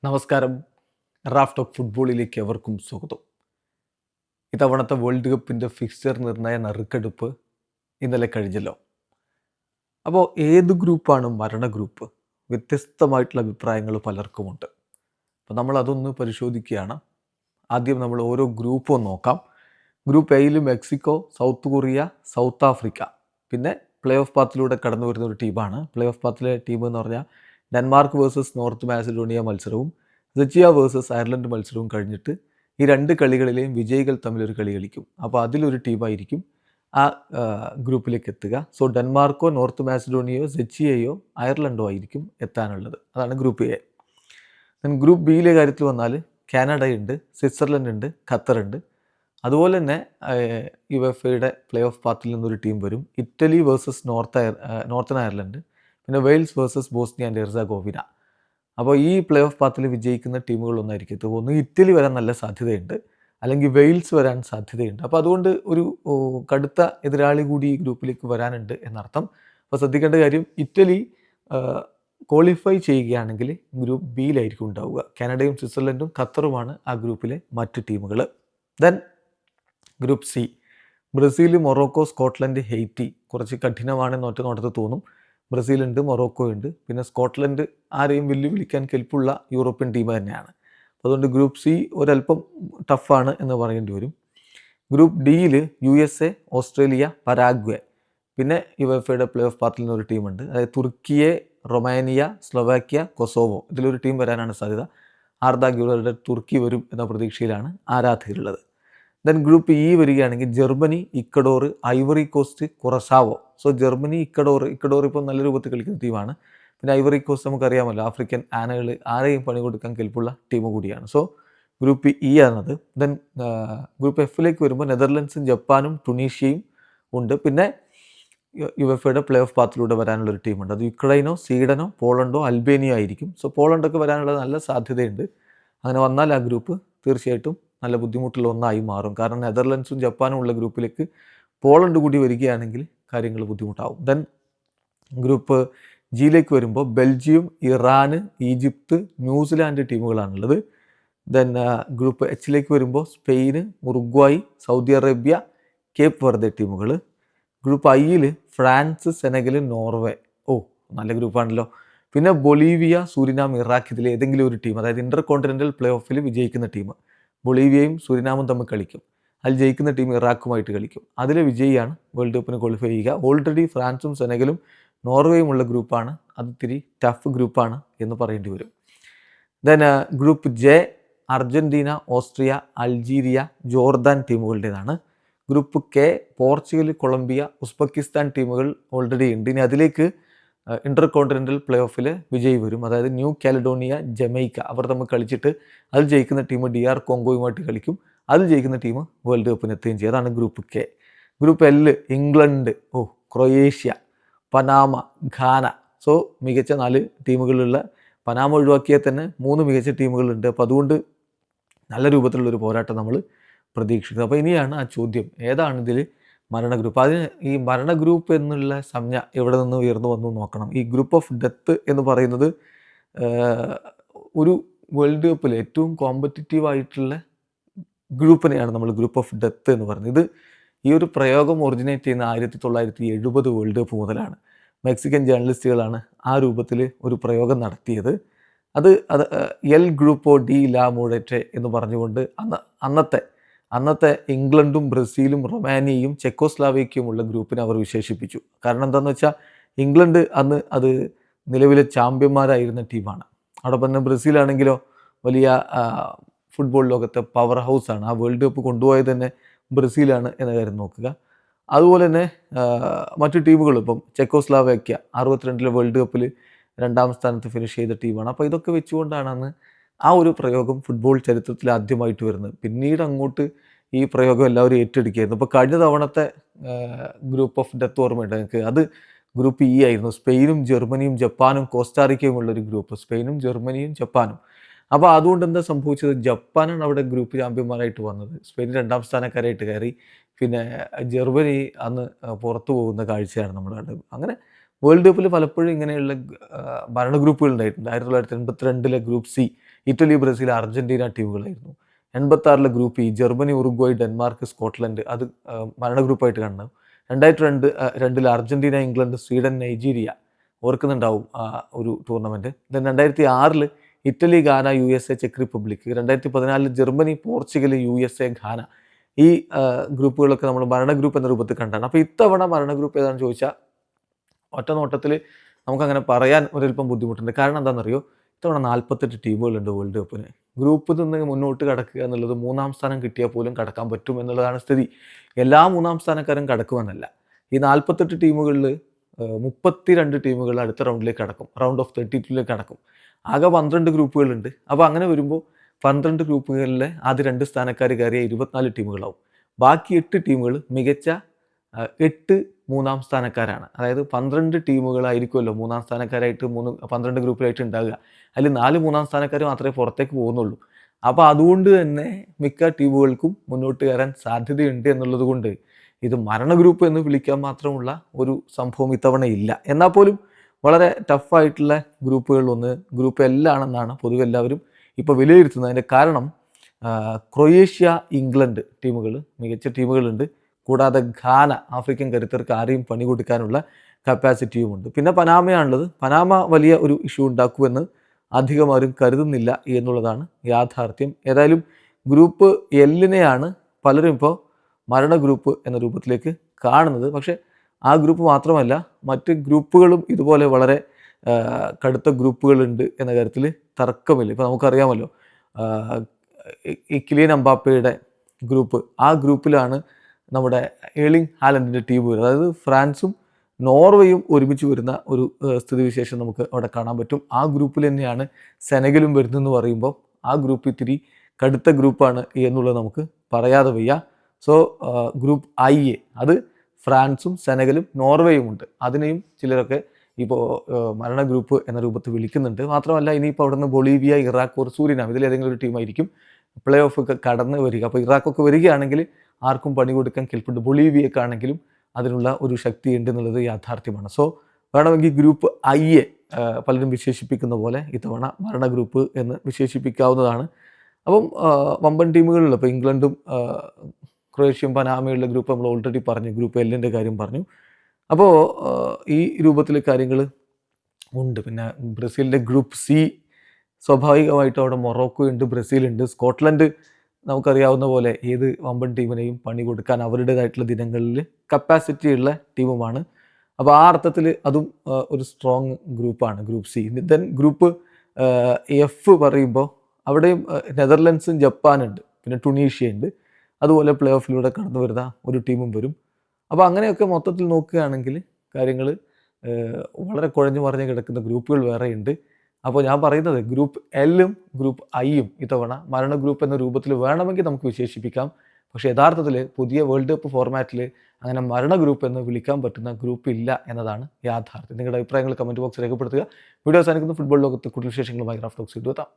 നമസ്കാരം. Raf talk ഫുട്ബോളിലേക്ക് എവർക്കും സ്വാഗതം. ഇത്തവണത്തെ വേൾഡ് കപ്പിൻ്റെ ഫിക്സ്ചർ നിർണയ നറുക്കെടുപ്പ് ഇന്നലെ കഴിഞ്ഞല്ലോ. അപ്പോൾ ഏത് ഗ്രൂപ്പാണ് മരണ ഗ്രൂപ്പ്? വ്യത്യസ്തമായിട്ടുള്ള അഭിപ്രായങ്ങൾ പലർക്കുമുണ്ട്. അപ്പോൾ നമ്മൾ അതൊന്ന് പരിശോധിക്കുകയാണ്. ആദ്യം നമ്മൾ ഓരോ ഗ്രൂപ്പും നോക്കാം. ഗ്രൂപ്പ് എയിൽ Mexico, south Korea, south Africa, പിന്നെ പ്ലേ ഓഫ് പാത്തിലൂടെ കടന്നു വരുന്ന ഒരു ടീമാണ്. പ്ലേ ഓഫ് പാത്തിലെ ടീം എന്ന് പറഞ്ഞാൽ ഡെൻമാർക്ക് വേഴ്സസ് നോർത്ത് മാസിഡോണിയ മത്സരവും സെർബിയ വേഴ്സസ് അയർലൻഡ് മത്സരവും കഴിഞ്ഞിട്ട് ഈ രണ്ട് കളികളിലെയും വിജയികൾ തമ്മിലൊരു കളി കളിക്കും. അപ്പോൾ അതിലൊരു ടീമായിരിക്കും ആ ഗ്രൂപ്പിലേക്ക് എത്തുക. സോ ഡെൻമാർക്കോ, നോർത്ത് മാസിഡോണിയയോ, സെർബിയയോ അയർലൻഡോ ആയിരിക്കും എത്താനുള്ളത്. അതാണ് ഗ്രൂപ്പ് എ. ഗ്രൂപ്പ് ബിയിലെ കാര്യത്തിൽ വന്നാൽ കാനഡയുണ്ട്, സ്വിറ്റ്സർലൻഡ് ഉണ്ട്, ഖത്തറുണ്ട്. അതുപോലെ തന്നെ യുഎഫയുടെ പ്ലേ ഓഫ് പാത്തിൽ നിന്നൊരു ടീം വരും. ഇറ്റലി വേഴ്സസ് നോർത്തേൺ അയർലൻഡ്, പിന്നെ Wales versus Bosnia and Herzegovina. അപ്പോൾ ഈ പ്ലേ ഓഫ് പാത്തിൽ വിജയിക്കുന്ന ടീമുകളൊന്നായിരിക്കും. ഒന്ന് ഇറ്റലി വരാൻ നല്ല സാധ്യതയുണ്ട്, അല്ലെങ്കിൽ വെയിൽസ് വരാൻ സാധ്യതയുണ്ട്. അപ്പോൾ അതുകൊണ്ട് ഒരു കടുത്ത എതിരാളി കൂടി ഈ ഗ്രൂപ്പിലേക്ക് വരാനുണ്ട് എന്നർത്ഥം. അപ്പോൾ ശ്രദ്ധിക്കേണ്ട കാര്യം, ഇറ്റലി ക്വാളിഫൈ ചെയ്യുകയാണെങ്കിൽ ഗ്രൂപ്പ് ബിയിലായിരിക്കും ഉണ്ടാവുക. കാനഡയും സ്വിറ്റ്സർലൻഡും ഖത്തറുമാണ് ആ ഗ്രൂപ്പിലെ മറ്റ് ടീമുകൾ. Then group C, Brazil, Morocco, Scotland, Haiti. കുറച്ച് കഠിനമാണെന്ന് ഒറ്റ നോട്ടത്തിൽ തോന്നും. ബ്രസീലുണ്ട്, മൊറോക്കോ ഉണ്ട്, പിന്നെ സ്കോട്ട്ലൻഡ് ആരെയും വെല്ലുവിളിക്കാൻ കെൽപ്പുള്ള യൂറോപ്യൻ ടീം തന്നെയാണ്. അതുകൊണ്ട് ഗ്രൂപ്പ് സി ഒരല്പം ടഫാണ് എന്ന് പറയേണ്ടി വരും. ഗ്രൂപ്പ് ഡിയിൽ USA, ഓസ്ട്രേലിയ, പരാഗ്വേ, പിന്നെ യുഎഫയുടെ പ്ലേ ഓഫ് പാത്തിൽ നിന്നൊരു ടീമുണ്ട്. അതായത് തുർക്കിയെ, റൊമാനിയ, സ്ലൊവാക്യ, കൊസോവോ. ഇതിലൊരു ടീം വരാനാണ് സാധ്യത. ആർദ ഗുലറുടെ തുർക്കി വരും എന്ന പ്രതീക്ഷയിലാണ് ആരാധകരുള്ളത്. ദെൻ ഗ്രൂപ്പ് ഇ വരികയാണെങ്കിൽ Germany, Ecuador, Ivory Coast, Curacao. So Germany, Ecuador ഇപ്പോൾ നല്ല രൂപത്തിൽ കളിക്കുന്ന ടീമാണ്. പിന്നെ ഐവറി കോസ്റ്റ് നമുക്കറിയാമല്ലോ, ആഫ്രിക്കൻ ആനകൾ ആരെയും പണി കൊടുക്കാൻ കെൽപ്പുള്ള ടീം കൂടിയാണ്. സോ ഗ്രൂപ്പ് ഇ ആണത്. ദെൻ ഗ്രൂപ്പ് എഫിലേക്ക് വരുമ്പോൾ നെതർലൻഡ്സും ജപ്പാനും ടുണീഷ്യയും ഉണ്ട്. പിന്നെ യുഎഫയുടെ പ്ലേ ഓഫ് പാത്തിലൂടെ വരാനുള്ളൊരു ടീമുണ്ട്. അത് യുക്രൈനോ, സ്വീഡനോ, പോളണ്ടോ, അൽബേനിയോ ആയിരിക്കും. സോ പോളണ്ടൊക്കെ വരാനുള്ള നല്ല സാധ്യതയുണ്ട്. അങ്ങനെ വന്നാൽ ആ ഗ്രൂപ്പ് തീർച്ചയായിട്ടും നല്ല ബുദ്ധിമുട്ടുള്ള ഒന്നായി മാറും. കാരണം നെതർലൻഡ്സും ജപ്പാനും ഉള്ള ഗ്രൂപ്പിലേക്ക് പോളണ്ട് കൂടി വരികയാണെങ്കിൽ കാര്യങ്ങൾ ബുദ്ധിമുട്ടാവും. ദെൻ ഗ്രൂപ്പ് ജിയിലേക്ക് വരുമ്പോൾ ബെൽജിയം, ഇറാൻ, ഈജിപ്ത്, ന്യൂസിലാൻഡ് ടീമുകളാണുള്ളത്. ദെൻ ഗ്രൂപ്പ് എച്ചിലേക്ക് വരുമ്പോൾ Spain, Uruguay, Saudi Arabia, Cape Verde ടീമുകൾ. ഗ്രൂപ്പ് ഐയിൽ ഫ്രാൻസ്, സെനഗൽ, നോർവേ. നല്ല ഗ്രൂപ്പാണല്ലോ. പിന്നെ ബൊളീവിയ, സുരിനാം, ഇറാഖ്. ഇതിൽ ഏതെങ്കിലും ഒരു ടീം, അതായത് ഇന്റർ കോണ്ടിനെൻ്റൽ പ്ലേ ഓഫിൽ വിജയിക്കുന്ന ടീം. ബൊളീവിയയും സുരിനാമും തമ്മിൽ കളിക്കും. അതിൽ ജയിക്കുന്ന ടീം ഇറാഖുമായിട്ട് കളിക്കും. അതിലെ വിജയിയാണ് വേൾഡ് കപ്പിന് ക്വാളിഫൈ ചെയ്യുക. ഓൾറെഡി ഫ്രാൻസും സെനഗലും നോർവേയും ഉള്ള ഗ്രൂപ്പാണ്. അത് ഇത്തിരി ടഫ് ഗ്രൂപ്പാണ് എന്ന് പറയേണ്ടി വരും. Then group J, Argentina, Austria, Algeria, Jordan ടീമുകളുടേതാണ്. Group K, Portugal, Colombia, Uzbekistan ടീമുകൾ ഓൾറെഡി ഉണ്ട്. ഇനി അതിലേക്ക് ഇന്റർ കോണ്ടിനെൻ്റൽ പ്ലേ ഓഫിൽ വിജയി വരും. അതായത് ന്യൂ കാലിഡോണിയ, ജമൈക്ക. അവർ തമ്മിൽ കളിച്ചിട്ട് അതിൽ ജയിക്കുന്ന ടീം DR കോങ്കോയുമായിട്ട് കളിക്കും. അതിൽ ജയിക്കുന്ന ടീം വേൾഡ് കപ്പിന് എത്തുകയും ചെയ്യും. അതാണ് group K. Group L, England, Croatia, Panama, Ghana. So മികച്ച 4 ടീമുകളുള്ള, പനാമ ഒഴിവാക്കിയാൽ തന്നെ 3 മികച്ച ടീമുകളുണ്ട്. അപ്പോൾ അതുകൊണ്ട് നല്ല രൂപത്തിലുള്ളൊരു പോരാട്ടം നമ്മൾ പ്രതീക്ഷിക്കുന്നത്. അപ്പോൾ ഇനിയാണ് ആ ചോദ്യം, ഏതാണ് ഇതിൽ മരണ ഗ്രൂപ്പ്? അതിന് ഈ മരണ ഗ്രൂപ്പ് എന്നുള്ള സംജ്ഞ എവിടെ നിന്ന് ഉയർന്നു വന്നു നോക്കണം. ഈ ഗ്രൂപ്പ് ഓഫ് ഡെത്ത് എന്ന് പറയുന്നത് ഒരു വേൾഡ് കപ്പിൽ ഏറ്റവും കോമ്പറ്റിറ്റീവ് ആയിട്ടുള്ള ഗ്രൂപ്പിനെയാണ് നമ്മൾ ഗ്രൂപ്പ് ഓഫ് ഡെത്ത് എന്ന് പറയുന്നത്. ഈ ഒരു പ്രയോഗം ഒറിജിനേറ്റ് ചെയ്യുന്ന 1970 വേൾഡ് കപ്പ് മുതലാണ്. മെക്സിക്കൻ ജേർണലിസ്റ്റുകളാണ് ആ രൂപത്തിൽ ഒരു പ്രയോഗം നടത്തിയത്. അത് എൽ ഗ്രൂപ്പോ ഡി ലാ മുഴറ്റെ എന്ന് പറഞ്ഞുകൊണ്ട് അന്നത്തെ ഇംഗ്ലണ്ടും ബ്രസീലും റൊമാനിയയും ചെക്കോസ്ലാവേക്കിയുമുള്ള ഗ്രൂപ്പിനെ അവർ വിശേഷിപ്പിച്ചു. കാരണം എന്താണെന്ന് വെച്ചാൽ ഇംഗ്ലണ്ട് അന്ന് അത് നിലവിലെ ചാമ്പ്യന്മാരായിരുന്ന ടീമാണ്. അതോടൊപ്പം തന്നെ ബ്രസീലാണെങ്കിലോ വലിയ ഫുട്ബോൾ ലോകത്തെ പവർ ഹൗസാണ്. ആ വേൾഡ് കപ്പ് കൊണ്ടുപോയത് തന്നെ ബ്രസീലാണ് എന്ന കാര്യം നോക്കുക. അതുപോലെ തന്നെ മറ്റു ടീമുകൾ, ഇപ്പം ചെക്കോസ്ലാവേക്യ 62 വേൾഡ് കപ്പിൽ 2ാം സ്ഥാനത്ത് ഫിനിഷ് ചെയ്ത ടീമാണ്. അപ്പോൾ ഇതൊക്കെ വെച്ചുകൊണ്ടാണ് അന്ന് ആ ഒരു പ്രയോഗം ഫുട്ബോൾ ചരിത്രത്തിൽ ആദ്യമായിട്ട് വരുന്നത്. പിന്നീട് അങ്ങോട്ട് ഈ പ്രയോഗം എല്ലാവരും ഏറ്റെടുക്കുകയായിരുന്നു. ഇപ്പോൾ കഴിഞ്ഞ തവണത്തെ ഗ്രൂപ്പ് ഓഫ് ഡെത്ത് ഓർമ്മയുണ്ട് എനിക്ക്. അത് ഗ്രൂപ്പ് ഇ ആയിരുന്നു. സ്പെയിനും ജർമ്മനിയും ജപ്പാനും കോസ്റ്റാറിക്കയും ഉള്ളൊരു ഗ്രൂപ്പ്. സ്പെയിനും ജർമ്മനിയും ജപ്പാനും. അപ്പോൾ അതുകൊണ്ട് എന്താ സംഭവിച്ചത്? ജപ്പാനാണ് അവിടെ ഗ്രൂപ്പ് ചാമ്പ്യന്മാരായിട്ട് വന്നത്. സ്പെയിൻ 2ാം സ്ഥാനക്കാരായിട്ട് കയറി. പിന്നെ ജർമ്മനി അന്ന് പുറത്തു പോകുന്ന കാഴ്ചയാണ് നമ്മൾ കണ്ടത്. അങ്ങനെ വേൾഡ് കപ്പിൽ പലപ്പോഴും ഇങ്ങനെയുള്ള ഭരണ ഗ്രൂപ്പുകൾ ഉണ്ടായിട്ടുണ്ട്. 1982 group C Italy, Brazil, Argentina ടീമുകളായിരുന്നു. 86 group E Germany, Uruguay, Denmark, Scotland അത് മരണ ഗ്രൂപ്പായിട്ട് കാണുന്നത്. 2002 അർജന്റീന, ഇംഗ്ലണ്ട്, സ്വീഡൻ, നൈജീരിയ ഓർക്കുന്നുണ്ടാവും ആ ഒരു tournament. Then 2006 Italy, Ghana, USA, ചെക്ക് Republic. 2014 Germany, Portugal, USA, Ghana. ഈ ഗ്രൂപ്പുകളൊക്കെ നമ്മൾ മരണ ഗ്രൂപ്പ് എന്ന രൂപത്തിൽ കണ്ടാണ്. അപ്പോൾ ഇത്തവണ മരണ ഗ്രൂപ്പ് ഏതാണെന്ന് ചോദിച്ചാൽ ഒറ്റ നോട്ടത്തിൽ നമുക്കങ്ങനെ പറയാൻ ഒരല്പം ബുദ്ധിമുട്ടുണ്ട്. കാരണം എന്താണെന്നറിയോ, ഇത്തവണ 48 ടീമുകളുണ്ട് വേൾഡ് കപ്പിന്. ഗ്രൂപ്പിൽ നിന്ന് മുന്നോട്ട് കടക്കുക എന്നുള്ളത് 3-ാം സ്ഥാനം കിട്ടിയാൽ പോലും കടക്കാൻ പറ്റും എന്നുള്ളതാണ് സ്ഥിതി. എല്ലാ 3-ാം സ്ഥാനക്കാരും കടക്കുമെന്നല്ല. ഈ 48 ടീമുകളിൽ 32 ടീമുകൾ അടുത്ത റൗണ്ടിലേക്ക് കടക്കും, റൗണ്ട് ഓഫ് 32ലേക്ക് കടക്കും. ആകെ 12 ഗ്രൂപ്പുകളുണ്ട്. അപ്പോൾ അങ്ങനെ വരുമ്പോൾ 12 ഗ്രൂപ്പുകളിലെ ആദ്യ 2 സ്ഥാനക്കാർ കയറിയ 24 ടീമുകളാവും. ബാക്കി 8 ടീമുകൾ മികച്ച 8 3-ാം സ്ഥാനക്കാരാണ്. അതായത് 12 ടീമുകളായിരിക്കുമല്ലോ 3-ാം സ്ഥാനക്കാരായിട്ട് 12 ഗ്രൂപ്പിലായിട്ട് ഉണ്ടാവുക. അതിൽ 4 3-ാം സ്ഥാനക്കാർ മാത്രമേ പുറത്തേക്ക് പോകുന്നുള്ളൂ. അപ്പോൾ അതുകൊണ്ട് തന്നെ മിക്ക ടീമുകൾക്കും മുന്നോട്ട് കയറാൻ സാധ്യതയുണ്ട് എന്നുള്ളത് കൊണ്ട് ഇത് മരണ ഗ്രൂപ്പ് എന്ന് വിളിക്കാൻ മാത്രമുള്ള ഒരു സംഭവം ഇത്തവണ ഇല്ല. എന്നാൽ പോലും വളരെ ടഫായിട്ടുള്ള ഗ്രൂപ്പുകളിലൊന്ന് ഗ്രൂപ്പ് എൽ ആണെന്നാണ് പൊതുവെ എല്ലാവരും ഇപ്പോൾ വിലയിരുത്തുന്നത്. അതിൻ്റെ കാരണം ക്രൊയേഷ്യ, ഇംഗ്ലണ്ട് ടീമുകൾ മികച്ച ടീമുകളുണ്ട്. കൂടാതെ ഘാന, ആഫ്രിക്കൻ കരുത്തർക്ക് ആരെയും പണി കൊടുക്കാനുള്ള കപ്പാസിറ്റിയുമുണ്ട്. പിന്നെ പനാമയാണുള്ളത്. പനാമ വലിയ ഒരു ഇഷ്യൂ ഉണ്ടാക്കുമെന്ന് അധികം ആരും കരുതുന്നില്ല എന്നുള്ളതാണ് യാഥാർത്ഥ്യം. ഏതായാലും ഗ്രൂപ്പ് എല്ലിനെയാണ് പലരും ഇപ്പോൾ മരണ ഗ്രൂപ്പ് എന്ന രൂപത്തിലേക്ക് കാണുന്നത്. പക്ഷേ ആ ഗ്രൂപ്പ് മാത്രമല്ല, മറ്റ് ഗ്രൂപ്പുകളും ഇതുപോലെ വളരെ കടുത്ത ഗ്രൂപ്പുകളുണ്ട് എന്ന കാര്യത്തിൽ തർക്കമില്ല. ഇപ്പോൾ നമുക്കറിയാമല്ലോ ഈ കിലിയൻ എംബാപ്പയുടെ ഗ്രൂപ്പ്, ആ ഗ്രൂപ്പിലാണ് നമ്മുടെ ഏർലിംഗ് ഹാലൻഡിൻ്റെ ടീം വരുന്നത്. അതായത് ഫ്രാൻസും നോർവേയും ഒരുമിച്ച് വരുന്ന ഒരു സ്ഥിതിവിശേഷം നമുക്ക് അവിടെ കാണാൻ പറ്റും. ആ ഗ്രൂപ്പിൽ തന്നെയാണ് സെനഗലും വരുന്നതെന്ന് പറയുമ്പോൾ ആ ഗ്രൂപ്പ് ഇത്തിരി കടുത്ത ഗ്രൂപ്പാണ് എന്നുള്ളത് നമുക്ക് പറയാതെ വയ്യ. സോ ഗ്രൂപ്പ് ഐ എ, അത് ഫ്രാൻസും സെനഗലും നോർവേയും ഉണ്ട്. അതിനെയും ചിലരൊക്കെ ഇപ്പോൾ മരണ ഗ്രൂപ്പ് എന്ന രൂപത്തിൽ വിളിക്കുന്നുണ്ട്. മാത്രമല്ല ഇനിയിപ്പോൾ അവിടെ നിന്ന് ബൊളീവിയ, ഇറാഖ് ഓർ സൂരിനാം ഇതിലേതെങ്കിലും ഒരു ടീമായിരിക്കും പ്ലേ ഓഫ് ഒക്കെ കടന്ന് വരിക. അപ്പോൾ ഇറാഖൊക്കെ വരികയാണെങ്കിൽ ആർക്കും പണി കൊടുക്കാൻ കെൽപ്പുണ്ട്. ബൊളീവിയക്കാണെങ്കിലും അതിനുള്ള ഒരു ശക്തി ഉണ്ട് എന്നുള്ളത് യാഥാർത്ഥ്യമാണ്. സോ വേണമെങ്കിൽ ഗ്രൂപ്പ് ഐ എ പലരും വിശേഷിപ്പിക്കുന്ന പോലെ ഇത്തവണ മരണ ഗ്രൂപ്പ് എന്ന് വിശേഷിപ്പിക്കാവുന്നതാണ്. അപ്പം വമ്പൻ ടീമുകളിൽ ഇപ്പോൾ ഇംഗ്ലണ്ടും ക്രൊയേഷ്യയും പനാമയുള്ള ഗ്രൂപ്പ് നമ്മൾ ഓൾറെഡി പറഞ്ഞു, ഗ്രൂപ്പ് എല്ലിൻ്റെ കാര്യം പറഞ്ഞു. അപ്പോൾ ഈ രൂപത്തിൽ കാര്യങ്ങൾ ഉണ്ട്. പിന്നെ ബ്രസീലിൻ്റെ ഗ്രൂപ്പ് സി, സ്വാഭാവികമായിട്ടും അവിടെ മൊറോക്കോ ഉണ്ട്, ബ്രസീലുണ്ട്, സ്കോട്ട്ലൻഡ് നമുക്കറിയാവുന്ന പോലെ ഏത് വമ്പൻ ടീമിനെയും പണി കൊടുക്കാൻ അവരുടേതായിട്ടുള്ള ദിനങ്ങളിൽ കപ്പാസിറ്റി ഉള്ള ടീമുമാണ്. അപ്പോൾ ആ അർത്ഥത്തിൽ അതും ഒരു സ്ട്രോങ് ഗ്രൂപ്പാണ് group C. Then group F പറയുമ്പോൾ അവിടെയും നെതർലൻഡ്സും ജപ്പാനുണ്ട്, പിന്നെ ടുണീഷ്യ ഉണ്ട്. അതുപോലെ പ്ലേ ഓഫിലൂടെ കടന്നു വരുന്ന ഒരു ടീമും വരും. അപ്പോൾ അങ്ങനെയൊക്കെ മൊത്തത്തിൽ നോക്കുകയാണെങ്കിൽ കാര്യങ്ങൾ വളരെ കുഴഞ്ഞു മറിഞ്ഞ് കിടക്കുന്ന ഗ്രൂപ്പുകൾ വേറെയുണ്ട്. അപ്പോൾ ഞാൻ പറയുന്നത് ഗ്രൂപ്പ് എല്ലും ഗ്രൂപ്പ് ഐയും ഇത്തവണ മരണ ഗ്രൂപ്പ് എന്ന രൂപത്തിൽ വേണമെങ്കിൽ നമുക്ക് വിശേഷിപ്പിക്കാം. പക്ഷേ യഥാർത്ഥത്തിൽ പുതിയ വേൾഡ് കപ്പ് ഫോർമാറ്റിൽ അങ്ങനെ മരണ ഗ്രൂപ്പ് എന്ന് വിളിക്കാൻ പറ്റുന്ന ഗ്രൂപ്പ് ഇല്ല എന്നതാണ് യാഥാർത്ഥ്യം. നിങ്ങളുടെ അഭിപ്രായങ്ങൾ കമൻറ്റ് ബോക്സ് രേഖപ്പെടുത്തുക. വീഡിയോ അവസാനിക്കുന്ന ഫുട്ബോൾ ലോകത്ത് കൂടുതൽ വിശേഷങ്ങളുമായി റാഫ് ടോക്സ് എത്താം.